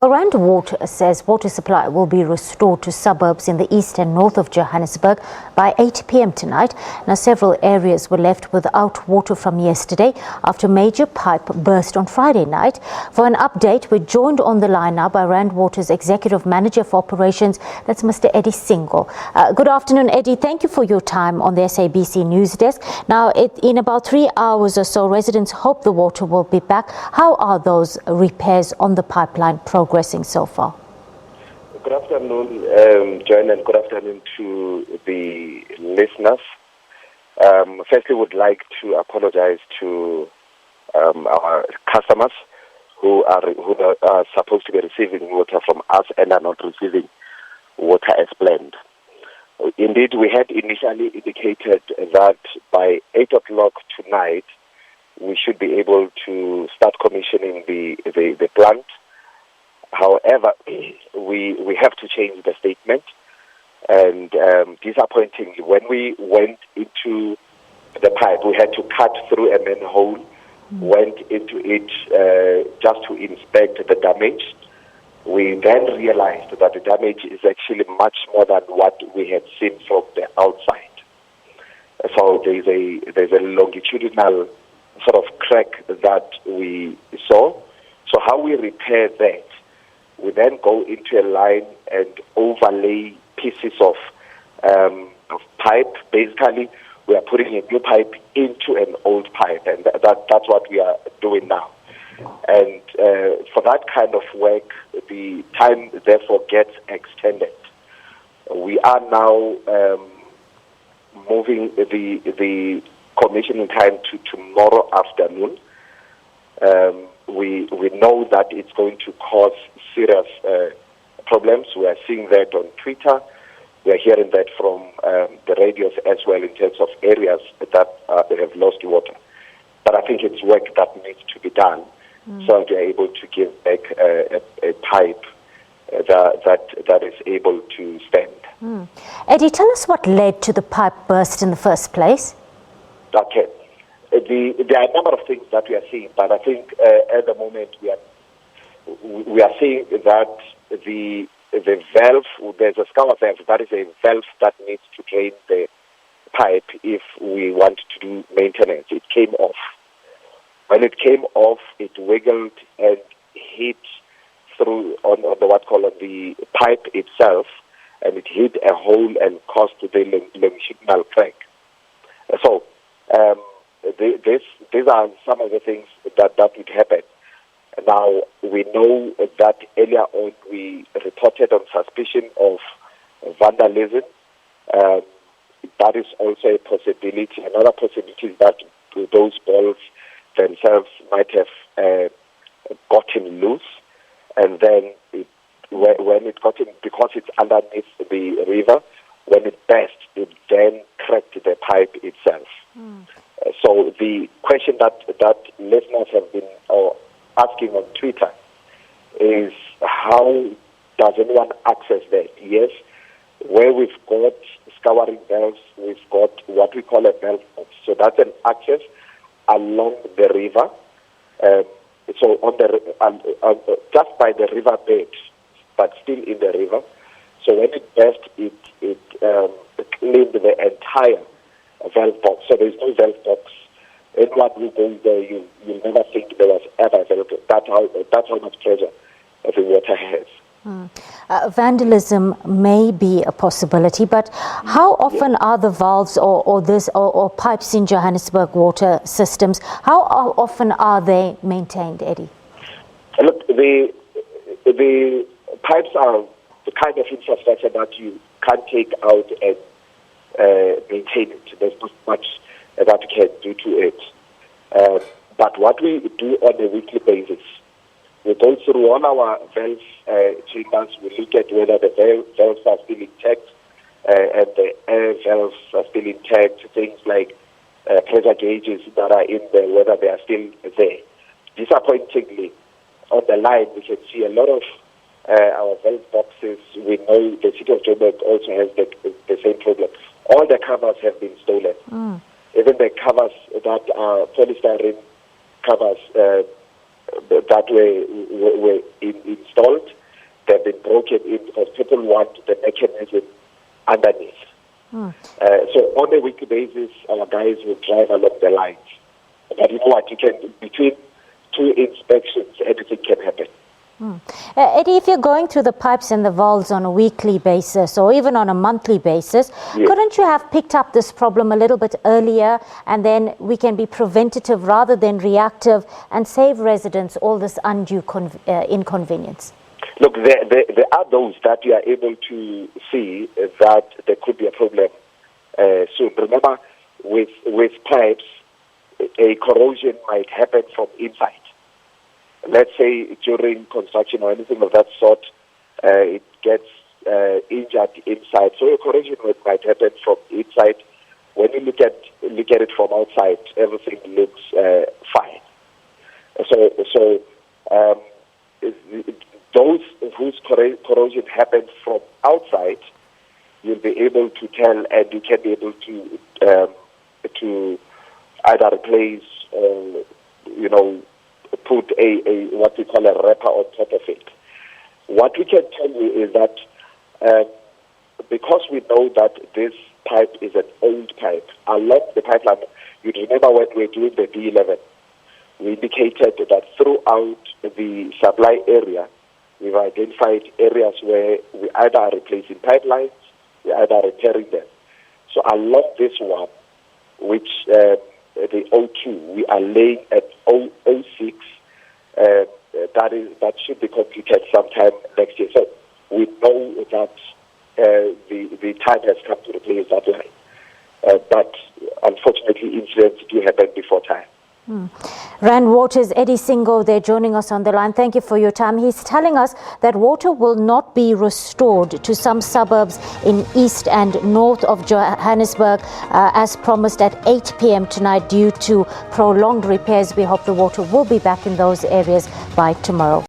Rand Water says water supply will be restored to suburbs in the east and north of Johannesburg by 8 p.m. tonight. Now, several areas were left without water from yesterday after a major pipe burst on Friday night. For an update, we're joined on the line now by Rand Water's Executive Manager for Operations, that's Mr. Singo. Good afternoon, Eddie. Thank you for your time on the SABC News Desk. Now, in about 3 hours or so, residents hope the water will be back. How are those repairs on the pipeline progressing so far? Good afternoon, Joanne, and good afternoon to the listeners. Firstly, would like to apologize to our customers who are supposed to be receiving water from us and are not receiving water as planned. Indeed, we had initially indicated that by 8 o'clock tonight, we should be able to start commissioning the plant. However, we have to change the statement, and disappointingly, when we went into the pipe, we had to cut through a manhole, went into it just to inspect the damage. We then realized that the damage is actually much more than what we had seen from the outside. So there's a longitudinal sort of crack that we saw. So how we repair that? We then go into a line and overlay pieces of pipe. Basically, we are putting a new pipe into an old pipe, and that's what we are doing now. And for that kind of work, the time therefore gets extended. We are now moving the commissioning time to tomorrow afternoon. We know that it's going to cause serious problems. We are seeing that on Twitter. We are hearing that from the radios as well in terms of areas that they have lost water. But I think it's work that needs to be done so that we are able to give back a pipe that is able to stand. Eddie, tell us what led to the pipe burst in the first place. Okay. There are a number of things that we are seeing, but I think at the moment we are seeing that the valve, there's a scour valve, that is a valve that needs to drain the pipe if we want to do maintenance. It came off. When it came off, it wiggled and hit through on the pipe itself, and it hit a hole and caused the longitudinal crack. So these are some of the things that would happen. Now, we know that earlier on we reported on suspicion of vandalism. That is also a possibility. Another possibility is that those balls themselves might have gotten loose, and then when it got in, because it's underneath the river, when it burst, it then cracked the pipe itself. So the question that listeners have been asking on Twitter is, how does anyone access that? Yes, where we've got scouring valves, we've got what we call a valve box. So that's an access along the river. So on the just by the river bed, but still in the river. So when it burst, it cleaned the entire valve box. So there's no valve box. Anyone who goes there, you'll never think there was ever a valve box. That's how much pressure the water has. Vandalism may be a possibility, but how often are the valves or pipes in Johannesburg water systems, how often are they maintained, Eddie? Look, the pipes are the kind of infrastructure that you can't take out and maintain it. There's not much that you can do to it. But what we do on a weekly basis, we go through all our valve chambers. We look at whether the valves are still intact and the air valves are still intact. Things like pressure gauges that are in there, whether they are still there. Disappointingly, on the line, we can see a lot of our valve boxes. We know the city of Joburg also has the same problem. All the covers have been stolen. Even the covers that are polystyrene covers that were installed, want the mechanism underneath. So on a weekly basis, our guys will drive along the lines. But you know what, between two inspections, anything can happen. Eddie, if you're going through the pipes and the valves on a weekly basis or even on a monthly basis, couldn't you have picked up this problem a little bit earlier, and then we can be preventative rather than reactive and save residents all this undue inconvenience? Look, there are those that you are able to see that there could be a problem soon. Remember, with pipes, a corrosion might happen from inside. Let's say during construction or anything of that sort, it gets injured inside. So a corrosion might happen from inside. When you look at it from outside, everything looks fine. So those whose corrosion happens from outside, you'll be able to tell, and you can be able to either replace or, put a what we call a wrapper on top of it. What we can tell you is that because we know that this pipe is an old pipe, along the pipeline, you remember when we were doing the D11, we indicated that throughout the supply area, we've identified areas where we either are replacing pipelines, we either are repairing them. So along this one, which the O2, we are laying at 06, that should be completed sometime next year. So we know that the time has come to replace that line. But unfortunately, incidents do happen before time. Rand Water's Eddie Singo there joining us on the line. Thank you for your time. He's telling us that water will not be restored to some suburbs in east and north of Johannesburg as promised at 8 p.m. tonight due to prolonged repairs. We hope the water will be back in those areas by tomorrow.